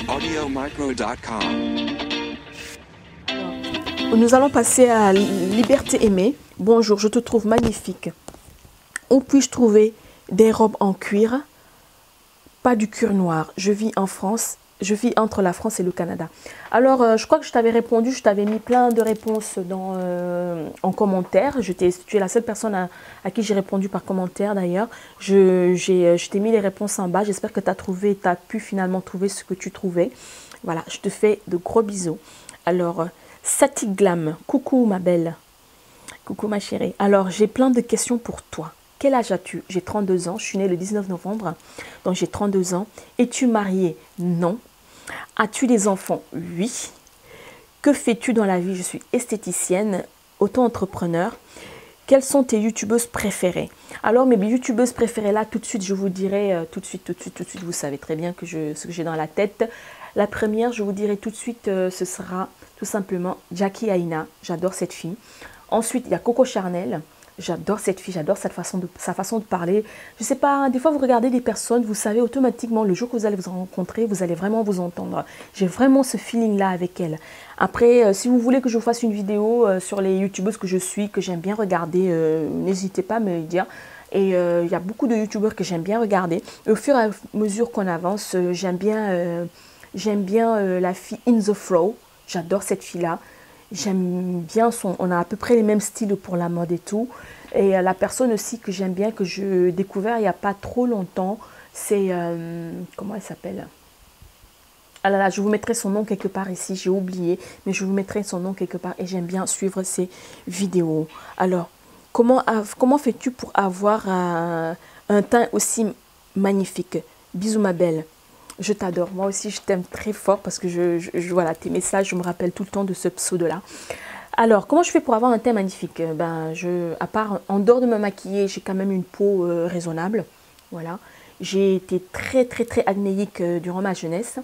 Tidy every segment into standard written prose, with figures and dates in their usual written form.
AudioMicro.com. Nous allons passer à Liberté aimée. Bonjour, je te trouve magnifique. Où puis-je trouver des robes en cuir? Pas du cuir noir. Je vis en France. Je vis entre la France et le Canada. Alors, je crois que je t'avais répondu. Je t'avais mis plein de réponses en commentaire. Tu es la seule personne à qui j'ai répondu par commentaire d'ailleurs. Je t'ai mis les réponses en bas. J'espère que tu as pu finalement trouver ce que tu trouvais. Voilà, je te fais de gros bisous. Alors, Satik Glam, coucou ma belle. Coucou ma chérie. Alors, j'ai plein de questions pour toi. Quel âge as-tu? J'ai 32 ans. Je suis née le 19 novembre. Donc, j'ai 32 ans. Es-tu mariée? Non. As-tu des enfants? Oui. Que fais-tu dans la vie? Je suis esthéticienne, auto-entrepreneur. Quelles sont tes youtubeuses préférées? Alors, mes youtubeuses préférées, là, tout de suite, je vous dirai, tout de suite, vous savez très bien que ce que j'ai dans la tête. La première, je vous dirai tout de suite, ce sera tout simplement Jackie Aina. J'adore cette fille. Ensuite, il y a Coco Charnel. J'adore cette fille, j'adore sa façon de parler. Je sais pas, des fois vous regardez des personnes, vous savez automatiquement le jour que vous allez vous rencontrer, vous allez vraiment vous entendre. J'ai vraiment ce feeling-là avec elle. Après, si vous voulez que je vous fasse une vidéo sur les youtubeuses que je suis, que j'aime bien regarder, n'hésitez pas à me le dire. Et il y a beaucoup de youtubeurs que j'aime bien regarder. Et au fur et à mesure qu'on avance, j'aime bien la fille In The Flow. J'adore cette fille-là. J'aime bien on a à peu près les mêmes styles pour la mode et tout. Et la personne aussi que j'aime bien, que j'ai découvert il n'y a pas trop longtemps, c'est, comment elle s'appelle? Ah là là, je vous mettrai son nom quelque part ici, j'ai oublié, mais je vous mettrai son nom quelque part et j'aime bien suivre ses vidéos. Alors, comment fais-tu pour avoir un teint aussi magnifique? Bisous ma belle. Je t'adore. Moi aussi, je t'aime très fort parce que voilà, tes messages, je me rappelle tout le temps de ce pseudo-là. Alors, comment je fais pour avoir un teint magnifique? À part, en dehors de me maquiller, j'ai quand même une peau raisonnable. Voilà. J'ai été très acnéique durant ma jeunesse.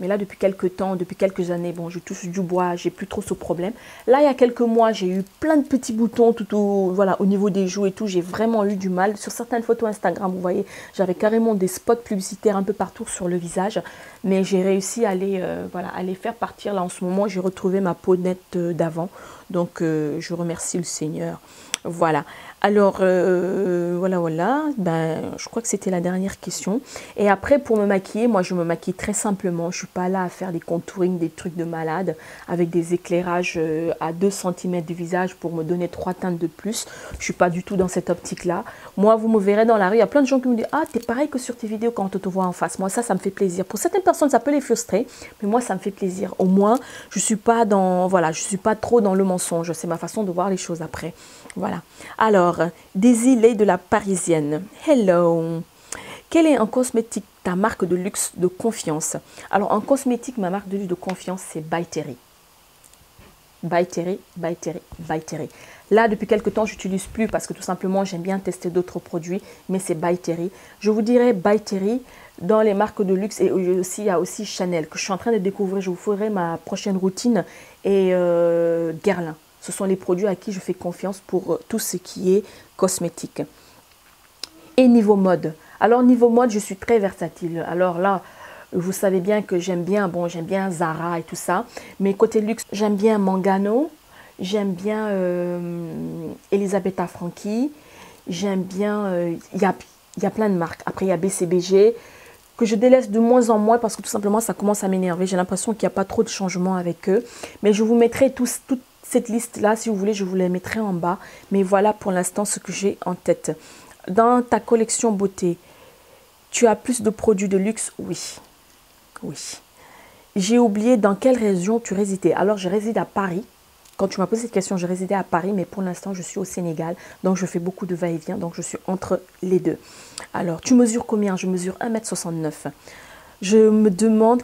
Mais là, depuis quelques temps, depuis quelques années, bon, je touche du bois, j'ai plus trop ce problème. Là, il y a quelques mois, j'ai eu plein de petits boutons voilà, au niveau des joues et tout. J'ai vraiment eu du mal. Sur certaines photos Instagram, vous voyez, j'avais carrément des spots publicitaires un peu partout sur le visage. Mais j'ai réussi à les faire partir. Là, en ce moment, j'ai retrouvé ma peau nette d'avant. Donc, je remercie le Seigneur. Voilà. Alors, voilà. Je crois que c'était la dernière question. Et après, pour me maquiller, moi, je me maquille très simplement. Je ne suis pas là à faire des contouring, des trucs de malade, avec des éclairages à 2 cm du visage pour me donner 3 teintes de plus. Je ne suis pas du tout dans cette optique-là. Moi, vous me verrez dans la rue. Il y a plein de gens qui me disent « Ah, t'es pareil que sur tes vidéos quand on te voit en face. » Moi, ça me fait plaisir. Pour certaines personnes, ça peut les frustrer. Mais moi, ça me fait plaisir. Au moins, je ne suis pas trop dans le mensonge. C'est ma façon de voir les choses après. Voilà. Alors, Daisy Lay de la Parisienne. Hello. Quelle est en cosmétique ta marque de luxe de confiance? Alors, en cosmétique, ma marque de luxe de confiance, c'est By Terry. By Terry, By Terry, By Terry. Là, depuis quelques temps, je n'utilise plus parce que tout simplement, j'aime bien tester d'autres produits, mais c'est By Terry. Je vous dirais By Terry dans les marques de luxe et aussi, il y a aussi Chanel que je suis en train de découvrir. Je vous ferai ma prochaine routine et Guerlain. Ce sont les produits à qui je fais confiance pour tout ce qui est cosmétique. Et niveau mode. Alors, niveau mode, je suis très versatile. Alors là, vous savez bien que j'aime bien Zara et tout ça. Mais côté luxe, j'aime bien Mangano. J'aime bien Elisabetta Franchi. J'aime bien... Il y a plein de marques. Après, il y a BCBG que je délaisse de moins en moins parce que tout simplement, ça commence à m'énerver. J'ai l'impression qu'il n'y a pas trop de changements avec eux. Mais je vous mettrai toute cette liste-là, si vous voulez, je vous la mettrai en bas. Mais voilà pour l'instant ce que j'ai en tête. Dans ta collection beauté, tu as plus de produits de luxe? Oui. Oui. J'ai oublié dans quelle région tu résidais. Alors, je réside à Paris. Quand tu m'as posé cette question, je résidais à Paris, mais pour l'instant, je suis au Sénégal. Donc, je fais beaucoup de va-et-vient. Donc, je suis entre les deux. Alors, tu mesures combien? Je mesure 1,69 m. Je me demande,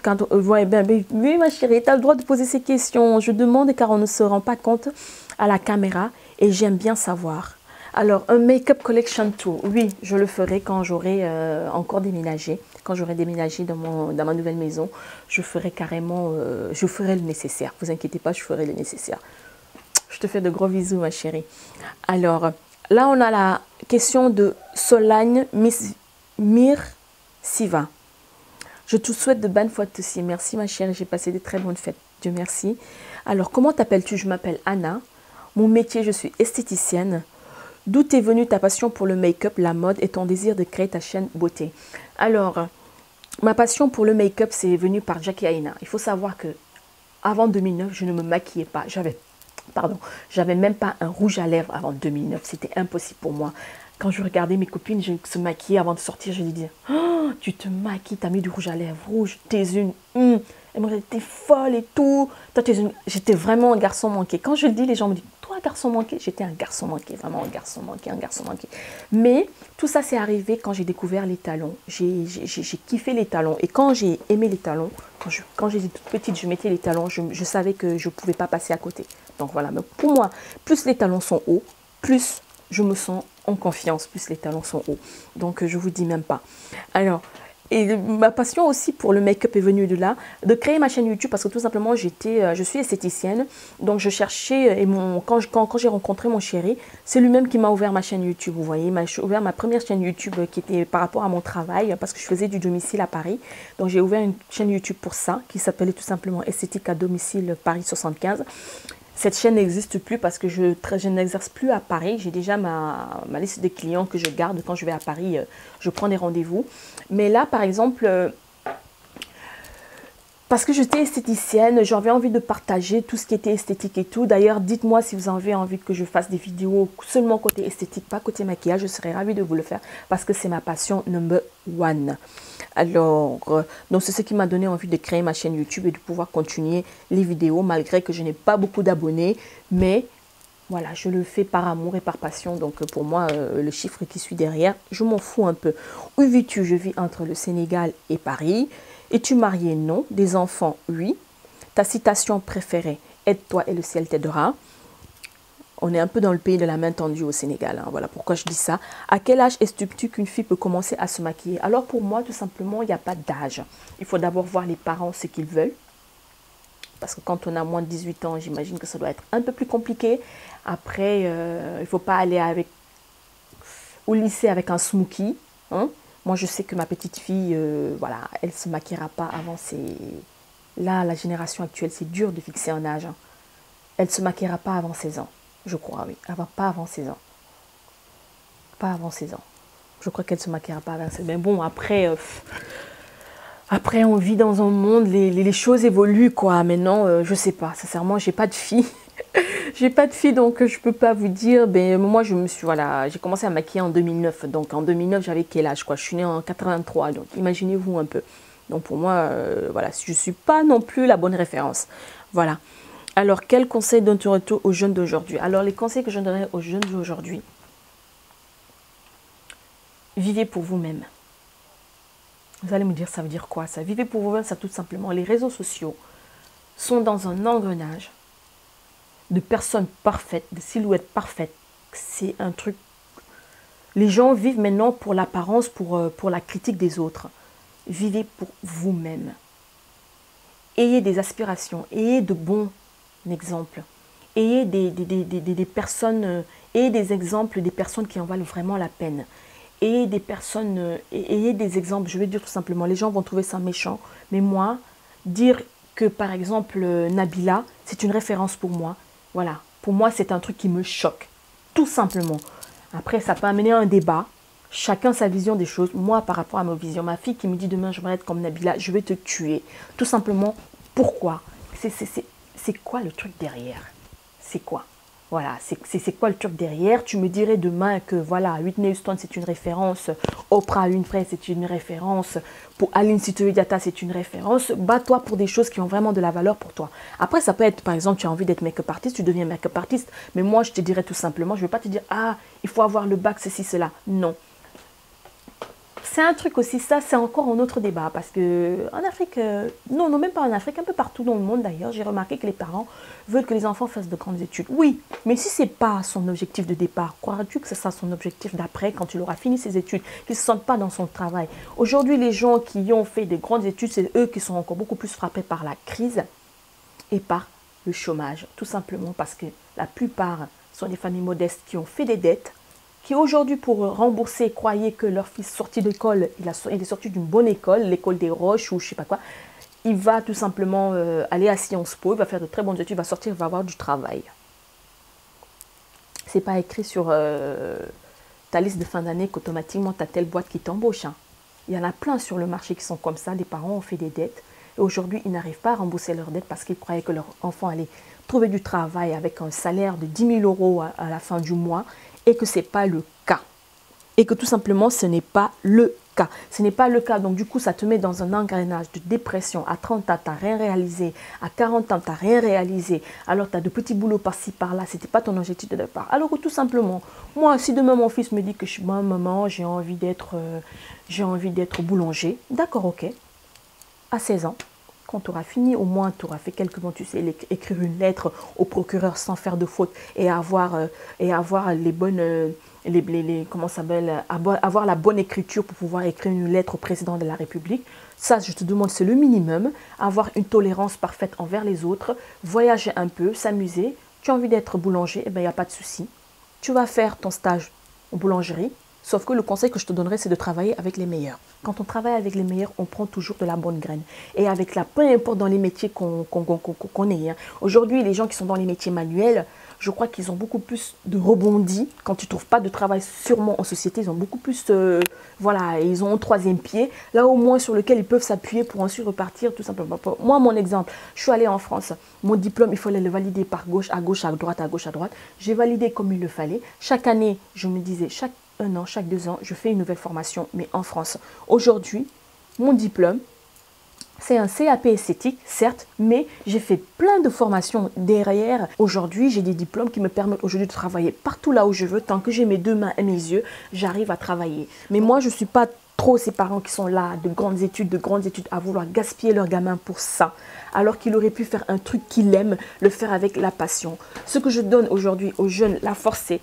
oui ma chérie, tu as le droit de poser ces questions. Je demande car on ne se rend pas compte à la caméra et j'aime bien savoir. Alors, un make-up collection tour, oui, je le ferai quand j'aurai encore déménagé. Quand j'aurai déménagé dans ma nouvelle maison, je ferai carrément, je ferai le nécessaire. Ne vous inquiétez pas, je ferai le nécessaire. Je te fais de gros bisous ma chérie. Alors, là on a la question de Solane Mir Siva. Je te souhaite de bonnes fêtes aussi. Merci ma chérie, j'ai passé des très bonnes fêtes. Dieu merci. Alors, comment t'appelles-tu? Je m'appelle Anna. Mon métier, je suis esthéticienne. D'où est venue ta passion pour le make-up, la mode et ton désir de créer ta chaîne beauté? Alors, ma passion pour le make-up, c'est venu par Jackie Aina. Il faut savoir que avant 2009, je ne me maquillais pas. J'avais même pas un rouge à lèvres avant 2009. C'était impossible pour moi. Quand je regardais mes copines se maquiller avant de sortir, je disais, oh, tu te maquilles, tu as mis du rouge à lèvres rouge, t'es une... Et moi, t'es folle et tout. Toi, J'étais vraiment un garçon manqué. Quand je le dis, les gens me disent, toi, garçon manqué. J'étais un garçon manqué, vraiment un garçon manqué, un garçon manqué. Mais tout ça, c'est arrivé quand j'ai découvert les talons. J'ai kiffé les talons. Et quand j'ai aimé les talons, quand j'étais toute petite, je mettais les talons, je savais que je ne pouvais pas passer à côté. Donc voilà, mais pour moi, plus les talons sont hauts, plus je me sens en confiance, plus les talons sont hauts. Donc je vous dis même pas. Alors, et ma passion aussi pour le make-up est venue de là, de créer ma chaîne YouTube parce que tout simplement je suis esthéticienne, donc je cherchais, et quand j'ai rencontré mon chéri, c'est lui-même qui m'a ouvert ma chaîne YouTube, vous voyez, il m'a ouvert ma première chaîne YouTube qui était par rapport à mon travail, parce que je faisais du domicile à Paris, donc j'ai ouvert une chaîne YouTube pour ça, qui s'appelait tout simplement Esthétique à domicile Paris 75. Cette chaîne n'existe plus parce que je n'exerce plus à Paris. J'ai déjà ma liste de clients que je garde quand je vais à Paris. Je prends des rendez-vous. Mais là, par exemple, parce que j'étais esthéticienne, j'avais envie de partager tout ce qui était esthétique et tout. D'ailleurs, dites-moi si vous avez envie que je fasse des vidéos seulement côté esthétique, pas côté maquillage. Je serais ravie de vous le faire parce que c'est ma passion number one. Alors, donc c'est ce qui m'a donné envie de créer ma chaîne YouTube et de pouvoir continuer les vidéos malgré que je n'ai pas beaucoup d'abonnés. Mais voilà, je le fais par amour et par passion. Donc pour moi, le chiffre qui suit derrière, je m'en fous un peu. Où vis-tu? Je vis entre le Sénégal et Paris. Es-tu marié? Non. Des enfants? Oui. Ta citation préférée? Aide-toi et le ciel t'aidera. On est un peu dans le pays de la main tendue au Sénégal. Hein. Voilà pourquoi je dis ça. À quel âge estimes-tu qu'une fille peut commencer à se maquiller? Alors pour moi, tout simplement, il n'y a pas d'âge. Il faut d'abord voir les parents ce qu'ils veulent. Parce que quand on a moins de 18 ans, j'imagine que ça doit être un peu plus compliqué. Après, il ne faut pas aller au lycée avec un smoothie. Hein. Moi, je sais que ma petite fille, voilà, elle ne se maquillera pas avant ses... Là, la génération actuelle, c'est dur de fixer un âge. Hein. Elle ne se maquillera pas avant 16 ans. Je crois, oui. Pas avant 16 ans. Pas avant 16 ans. Je crois qu'elle ne se maquillera pas avant 16 ans. Mais bon, après, on vit dans un monde, les choses évoluent, quoi. Maintenant, je ne sais pas. Sincèrement, j'ai pas de fille. J'ai pas de fille, donc je ne peux pas vous dire. Mais moi, voilà, j'ai commencé à maquiller en 2009. Donc en 2009, j'avais quel âge, quoi? Je suis née en 83. Donc imaginez-vous un peu. Donc pour moi, voilà, je ne suis pas non plus la bonne référence. Voilà. Alors, quel conseil donnerais-tu aux jeunes d'aujourd'hui? Alors, les conseils que je donnerais aux jeunes d'aujourd'hui, vivez pour vous-même. Vous allez me dire, ça veut dire quoi ça? Vivez pour vous-même, ça tout simplement. Les réseaux sociaux sont dans un engrenage de personnes parfaites, de silhouettes parfaites. C'est un truc... Les gens vivent maintenant pour l'apparence, pour la critique des autres. Vivez pour vous-même. Ayez des aspirations, ayez de bons exemple. Ayez des personnes, ayez des exemples des personnes qui en valent vraiment la peine. Ayez des personnes, ayez des exemples, je vais dire tout simplement, les gens vont trouver ça méchant, mais moi, dire que par exemple Nabila, c'est une référence pour moi, voilà, pour moi c'est un truc qui me choque, tout simplement. Après, ça peut amener à un débat, chacun sa vision des choses. Moi, par rapport à ma vision, ma fille qui me dit demain, j'aimerais être comme Nabila, je vais te tuer. Tout simplement, pourquoi? C'est quoi le truc derrière? C'est quoi? Voilà, c'est quoi le truc derrière? Tu me dirais demain que voilà, Whitney Houston c'est une référence, Oprah Winfrey c'est une référence, pour Aline Sitoé Diatta c'est une référence. Bats-toi pour des choses qui ont vraiment de la valeur pour toi. Après, ça peut être, par exemple, tu as envie d'être make-up artiste, tu deviens make-up artiste. Mais moi, je te dirais tout simplement, je ne vais pas te dire, ah, il faut avoir le bac, ceci, cela. Non. C'est un truc aussi, ça c'est encore un autre débat parce que en Afrique, non, même pas en Afrique, un peu partout dans le monde d'ailleurs, j'ai remarqué que les parents veulent que les enfants fassent de grandes études. Oui, mais si ce n'est pas son objectif de départ, croiras-tu que ce sera son objectif d'après quand il aura fini ses études, qu'il ne se sente pas dans son travail? Aujourd'hui, les gens qui ont fait des grandes études, c'est eux qui sont encore beaucoup plus frappés par la crise et par le chômage. Tout simplement parce que la plupart sont des familles modestes qui ont fait des dettes. qui aujourd'hui, pour rembourser, croyaient que leur fils sorti d'école, il est sorti d'une bonne école, l'école des Roches ou je sais pas quoi, il va tout simplement aller à Sciences Po, il va faire de très bonnes études, il va sortir, il va avoir du travail. C'est pas écrit sur ta liste de fin d'année qu'automatiquement tu as telle boîte qui t'embauche. Hein. Il y en a plein sur le marché qui sont comme ça, des parents ont fait des dettes et aujourd'hui ils n'arrivent pas à rembourser leurs dettes parce qu'ils croyaient que leur enfant allait trouver du travail avec un salaire de 10 000 € à la fin du mois et que ce n'est pas le cas. Et que tout simplement ce n'est pas le cas. Ce n'est pas le cas. Donc du coup, ça te met dans un engrenage de dépression. À 30 ans, tu n'as rien réalisé. À 40 ans, tu n'as rien réalisé. Alors tu as de petits boulots par-ci, par-là. Ce n'était pas ton objectif de départ. Alors que tout simplement, moi, si demain mon fils me dit que moi, maman, j'ai envie d'être boulanger. D'accord, ok. À 16 ans, quand tu auras fini, au moins tu auras fait quelques mots, tu sais, écrire une lettre au procureur sans faire de faute et avoir les bonnes... comment ça s'appelle, avoir la bonne écriture pour pouvoir écrire une lettre au président de la République. Ça, je te demande, c'est le minimum. Avoir une tolérance parfaite envers les autres, voyager un peu, s'amuser. Tu as envie d'être boulanger, eh bien, il n'y a pas de souci. Tu vas faire ton stage en boulangerie, sauf que le conseil que je te donnerai, c'est de travailler avec les meilleurs. Quand on travaille avec les meilleurs, on prend toujours de la bonne graine. Et avec peu importe dans les métiers qu'on est. Hein. Aujourd'hui, les gens qui sont dans les métiers manuels, je crois qu'ils ont beaucoup plus de rebondis. Quand tu ne trouves pas de travail sûrement en société, ils ont beaucoup plus, voilà, ils ont un troisième pied, là au moins sur lequel ils peuvent s'appuyer pour ensuite repartir tout simplement. Moi, mon exemple, je suis allée en France, mon diplôme, il fallait le valider par gauche, à droite, à gauche, à droite. J'ai validé comme il le fallait. Chaque année, je me disais, chaque 1 an, chaque 2 ans, je fais une nouvelle formation, mais en France. Aujourd'hui, mon diplôme, c'est un CAP esthétique, certes, mais j'ai fait plein de formations derrière. Aujourd'hui, j'ai des diplômes qui me permettent aujourd'hui de travailler partout là où je veux. Tant que j'ai mes 2 mains et mes yeux, j'arrive à travailler. Mais moi, je ne suis pas trop ces parents qui sont là, de grandes études, à vouloir gaspiller leur gamin pour ça. Alors qu'il aurait pu faire un truc qu'il aime, le faire avec la passion. Ce que je donne aujourd'hui aux jeunes, la force, c'est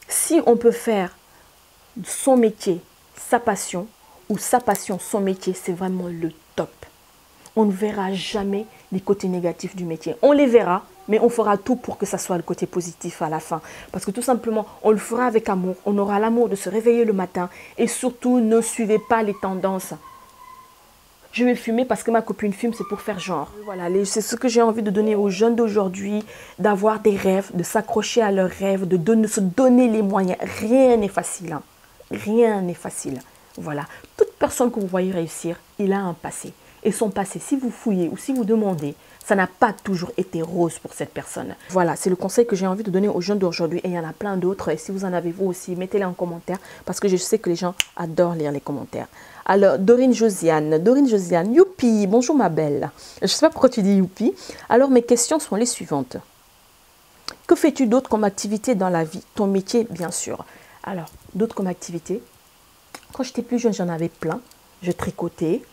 si on peut faire son métier, sa passion, ou sa passion, son métier, c'est vraiment le top. On ne verra jamais les côtés négatifs du métier. On les verra, mais on fera tout pour que ça soit le côté positif à la fin. Parce que tout simplement, on le fera avec amour. On aura l'amour de se réveiller le matin. Et surtout, ne suivez pas les tendances. Je vais fumer parce que ma copine fume, c'est pour faire genre. Voilà, c'est ce que j'ai envie de donner aux jeunes d'aujourd'hui, d'avoir des rêves, de s'accrocher à leurs rêves, de se donner les moyens. Rien n'est facile. Hein. Rien n'est facile. Voilà. Toute personne que vous voyez réussir, il a un passé. Et son passé, si vous fouillez ou si vous demandez, ça n'a pas toujours été rose pour cette personne. Voilà, c'est le conseil que j'ai envie de donner aux jeunes d'aujourd'hui. Et il y en a plein d'autres. Et si vous en avez vous aussi, mettez-les en commentaire. Parce que je sais que les gens adorent lire les commentaires. Alors, Dorine Josiane, youpi, bonjour ma belle. Je ne sais pas pourquoi tu dis youpi. Alors, mes questions sont les suivantes. Que fais-tu d'autre comme activité dans la vie? Ton métier, bien sûr. Alors, d'autres comme activité. Quand j'étais plus jeune, j'en avais plein. Je tricotais.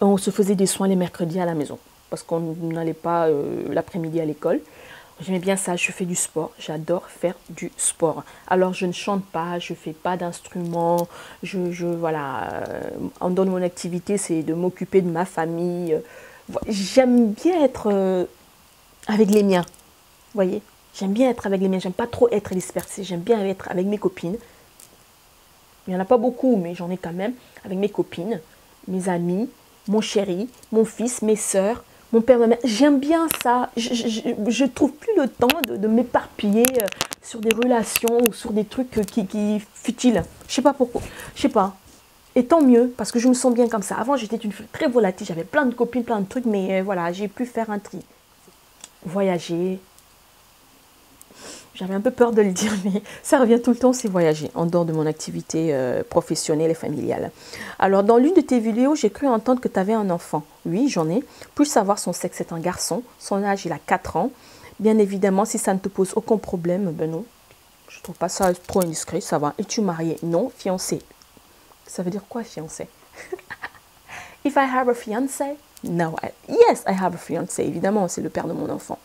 On se faisait des soins les mercredis à la maison parce qu'on n'allait pas l'après-midi à l'école. J'aimais bien ça, je fais du sport, j'adore faire du sport. Alors je ne chante pas, je ne fais pas d'instrument, voilà, en dehors de mon activité, c'est de m'occuper de ma famille. J'aime bien être avec les miens, vous voyez. J'aime bien être avec les miens, j'aime pas trop être dispersée, j'aime bien être avec mes copines. Il n'y en a pas beaucoup, mais j'en ai quand même, avec mes copines, mes amis, mon chéri, mon fils, mes sœurs, mon père, ma mère. J'aime bien ça. Je trouve plus le temps de m'éparpiller sur des relations ou sur des trucs qui futiles. Je sais pas pourquoi. Je sais pas. Et tant mieux, parce que je me sens bien comme ça. Avant, j'étais une fille très volatile. J'avais plein de copines, plein de trucs, mais voilà, j'ai pu faire un tri. Voyager. J'avais un peu peur de le dire, mais ça revient tout le temps, c'est voyager, en dehors de mon activité professionnelle et familiale. Alors, dans l'une de tes vidéos, j'ai cru entendre que tu avais un enfant. Oui, j'en ai. Puis-je savoir son sexe? C'est un garçon. Son âge, il a 4 ans. Bien évidemment, si ça ne te pose aucun problème, ben non. Je ne trouve pas ça trop indiscret, ça va. Es-tu marié? Non. Fiancé? Ça veut dire quoi, fiancé? If I have a fiancé? No. Yes, I have a fiancé. Évidemment, c'est le père de mon enfant.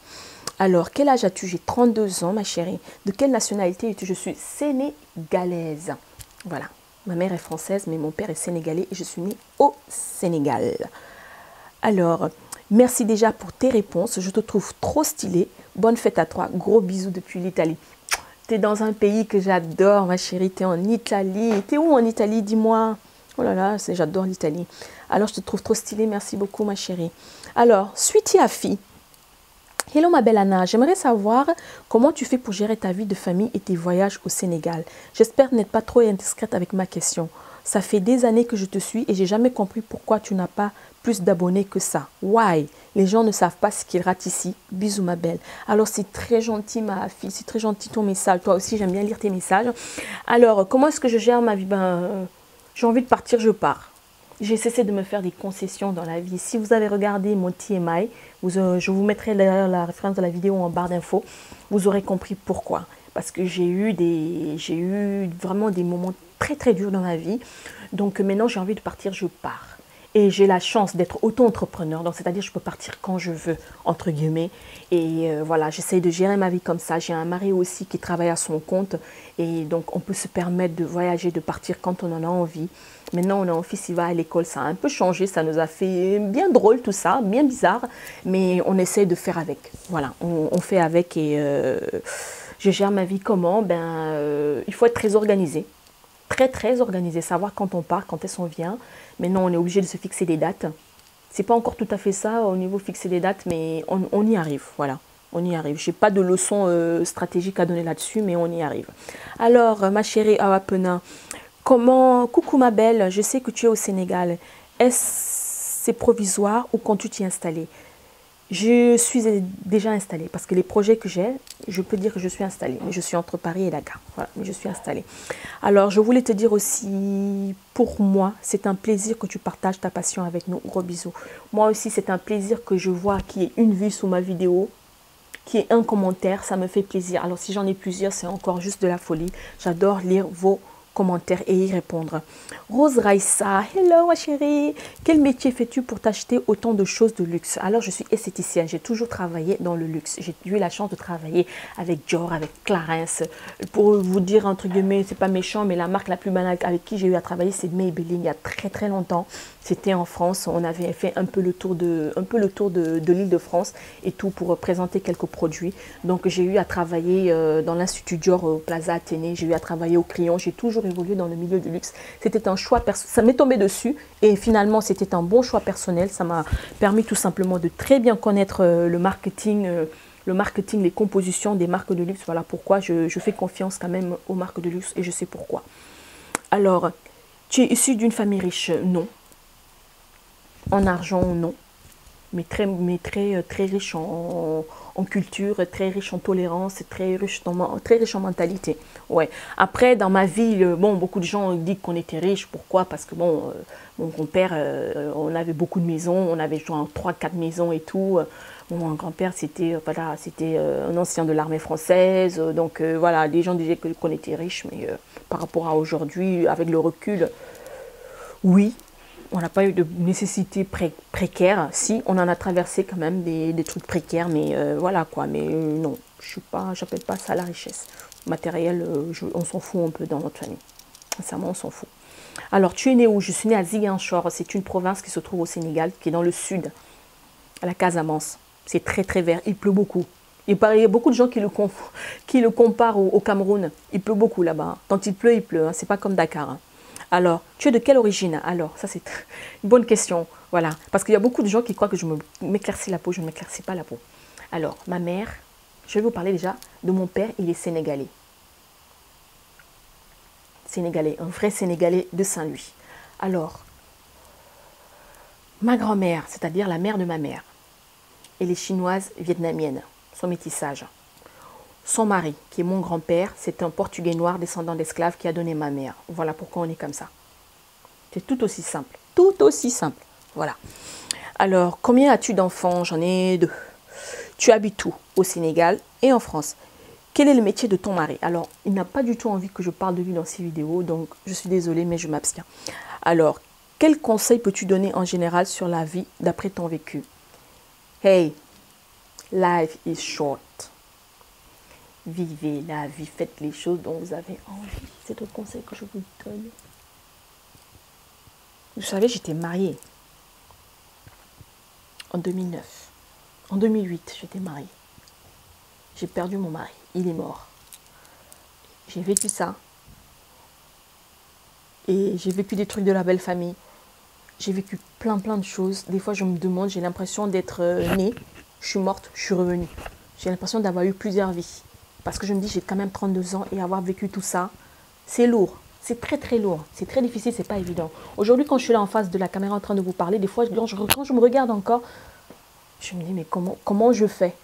Alors, quel âge as-tu? J'ai 32 ans, ma chérie. De quelle nationalité es-tu? Je suis sénégalaise. Voilà. Ma mère est française, mais mon père est sénégalais et je suis née au Sénégal. Alors, merci déjà pour tes réponses. Je te trouve trop stylée. Bonne fête à toi. Gros bisous depuis l'Italie. Tu es dans un pays que j'adore, ma chérie. Tu es en Italie. Tu es où en Italie? Dis-moi. Oh là là, j'adore l'Italie. Alors, je te trouve trop stylée. Merci beaucoup, ma chérie. Alors, Sweetie Afi. Hello ma belle Anna, j'aimerais savoir comment tu fais pour gérer ta vie de famille et tes voyages au Sénégal. J'espère n'être pas trop indiscrète avec ma question. Ça fait des années que je te suis et j'ai jamais compris pourquoi tu n'as pas plus d'abonnés que ça. Why? Les gens ne savent pas ce qu'ils ratent ici. Bisous ma belle. Alors c'est très gentil ma fille, c'est très gentil ton message. Toi aussi j'aime bien lire tes messages. Alors comment est-ce que je gère ma vie? J'ai envie de partir, je pars. J'ai cessé de me faire des concessions dans la vie. Si vous avez regardé mon TMI, je vous mettrai la référence de la vidéo en barre d'infos, vous aurez compris pourquoi. Parce que j'ai eu vraiment des moments très très durs dans ma vie. Donc maintenant j'ai envie de partir, je pars. Et j'ai la chance d'être auto-entrepreneur, donc c'est-à-dire je peux partir quand je veux, entre guillemets. Et voilà, j'essaye de gérer ma vie comme ça. J'ai un mari aussi qui travaille à son compte. Et donc on peut se permettre de voyager, de partir quand on en a envie. Maintenant, on a un fils, il va à l'école, ça a un peu changé, ça nous a fait bien drôle tout ça, bien bizarre. Mais on essaye de faire avec. Voilà, on fait avec et je gère ma vie comment? Il faut être très organisé. Très organisé, savoir quand on part, quand est-ce qu'on vient. Maintenant, on est obligé de se fixer des dates. C'est pas encore tout à fait ça au niveau fixer des dates, mais on y arrive, voilà. On y arrive. Je n'ai pas de leçon stratégique à donner là-dessus, mais on y arrive. Alors, ma chérie Awapena, coucou ma belle, je sais que tu es au Sénégal. Est-ce c'est provisoire ou quand tu t'y es installé? Je suis déjà installée parce que les projets que j'ai, je peux dire que je suis installée. Mais je suis entre Paris et Dakar. Voilà, mais je suis installée. Alors, je voulais te dire aussi, pour moi, c'est un plaisir que tu partages ta passion avec nous. Gros bisous. Moi aussi, c'est un plaisir que je vois qu'il y ait une vue sous ma vidéo, qu'il y ait un commentaire. Ça me fait plaisir. Alors, si j'en ai plusieurs, c'est encore juste de la folie. J'adore lire vos commentaires et y répondre. Rose Raissa, hello ma chérie, quel métier fais-tu pour t'acheter autant de choses de luxe? Alors je suis esthéticienne, j'ai toujours travaillé dans le luxe, j'ai eu la chance de travailler avec Dior, avec Clarins, pour vous dire entre guillemets, c'est pas méchant, mais la marque la plus banale avec qui j'ai eu à travailler c'est Maybelline, il y a très longtemps. C'était en France, on avait fait un peu le tour de l'île de France et tout pour présenter quelques produits. Donc j'ai eu à travailler dans l'Institut Dior au Plaza Athénée, j'ai eu à travailler au Crayon, j'ai toujours évolué dans le milieu du luxe. C'était un choix, ça m'est tombé dessus et finalement c'était un bon choix personnel. Ça m'a permis tout simplement de très bien connaître le marketing, les compositions des marques de luxe. Voilà pourquoi je fais confiance quand même aux marques de luxe et je sais pourquoi. Alors, tu es issu d'une famille riche? Non. En argent, non. Mais très riche en culture, très riche en tolérance, très riche en mentalité. Ouais. Après, dans ma vie, bon, beaucoup de gens disent qu'on était riche. Pourquoi? Parce que bon, mon grand-père, on avait beaucoup de maisons, on avait genre 3-4 maisons et tout. Mon grand-père, c'était voilà, un ancien de l'armée française. Donc voilà, les gens disaient qu'on était riche, mais par rapport à aujourd'hui, avec le recul, oui. On n'a pas eu de nécessité précaire. Si, on en a traversé quand même des trucs précaires, mais voilà quoi. Mais non, j'appelle pas ça la richesse. Matériel, on s'en fout un peu dans notre famille. Sincèrement, on s'en fout. Alors, tu es né où? Je suis née à Ziguinchor. C'est une province qui se trouve au Sénégal, qui est dans le sud, à la Casamance. C'est très vert. Il pleut beaucoup. Il y a beaucoup de gens qui le comparent au Cameroun. Il pleut beaucoup là-bas. Quand il pleut, il pleut. Hein. C'est pas comme Dakar. Hein. Alors, tu es de quelle origine? Alors, ça c'est une bonne question. Voilà, parce qu'il y a beaucoup de gens qui croient que je m'éclaircis la peau. Je ne m'éclaircis pas la peau. Alors, ma mère, je vais vous parler déjà de mon père. Il est sénégalais. Sénégalais, un vrai Sénégalais de Saint-Louis. Alors, ma grand-mère, c'est-à-dire la mère de ma mère, elle est chinoise vietnamienne, son métissage. Son mari, qui est mon grand-père, c'est un Portugais noir descendant d'esclaves qui a donné ma mère. Voilà pourquoi on est comme ça. C'est tout aussi simple. Tout aussi simple. Voilà. Alors, combien as-tu d'enfants? J'en ai 2. Tu habites où? Au Sénégal et en France. Quel est le métier de ton mari? Alors, il n'a pas du tout envie que je parle de lui dans ces vidéos, donc je suis désolée, mais je m'abstiens. Alors, quel conseil peux-tu donner en général sur la vie d'après ton vécu? Hey, life is short. Vivez la vie, faites les choses dont vous avez envie. C'est le conseil que je vous donne. Vous savez, j'étais mariée en 2009. En 2008, j'étais mariée. J'ai perdu mon mari. Il est mort. J'ai vécu ça. Et j'ai vécu des trucs de la belle famille. J'ai vécu plein de choses. Des fois, je me demande, j'ai l'impression d'être née, je suis morte, je suis revenue. J'ai l'impression d'avoir eu plusieurs vies. Parce que je me dis, j'ai quand même 32 ans et avoir vécu tout ça, c'est lourd. C'est très lourd. C'est très difficile, c'est pas évident. Aujourd'hui, quand je suis là en face de la caméra en train de vous parler, des fois, quand je me regarde encore, je me dis, mais comment je fais?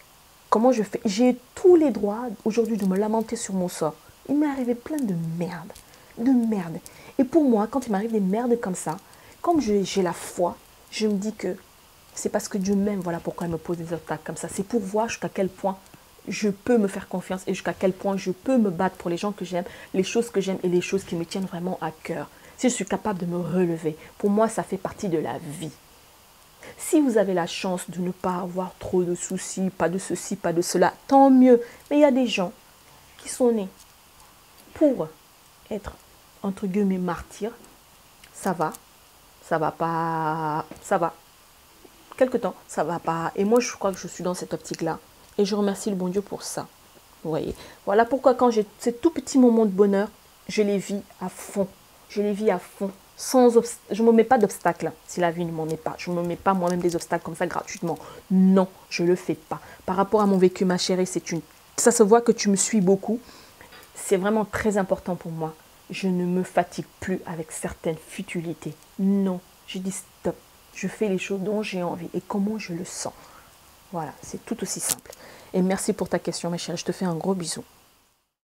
Comment je fais? J'ai tous les droits aujourd'hui de me lamenter sur mon sort. Il m'est arrivé plein de merde. De merde. Et pour moi, quand il m'arrive des merdes comme ça, comme j'ai la foi, je me dis que c'est parce que Dieu m'aime, voilà pourquoi il me pose des obstacles comme ça. C'est pour voir jusqu'à quel point je peux me faire confiance et jusqu'à quel point je peux me battre pour les gens que j'aime, les choses que j'aime et les choses qui me tiennent vraiment à cœur. Si je suis capable de me relever, pour moi, ça fait partie de la vie. Si vous avez la chance de ne pas avoir trop de soucis, pas de ceci, pas de cela, tant mieux. Mais il y a des gens qui sont nés pour être, entre guillemets, martyrs. Ça va pas, ça va. Quelque temps, ça va pas. Et moi, je crois que je suis dans cette optique-là. Et je remercie le bon Dieu pour ça. Vous voyez. Voilà pourquoi quand j'ai ces tout petits moments de bonheur, je les vis à fond. Je les vis à fond. Je ne me mets pas d'obstacles si la vie ne m'en est pas. Je ne me mets pas moi-même des obstacles comme ça gratuitement. Non, je ne le fais pas. Par rapport à mon vécu, ma chérie, ça se voit que tu me suis beaucoup. C'est vraiment très important pour moi. Je ne me fatigue plus avec certaines futilités. Non, je dis stop. Je fais les choses dont j'ai envie et comment je le sens. Voilà, c'est tout aussi simple. Et merci pour ta question, ma chérie. Je te fais un gros bisou.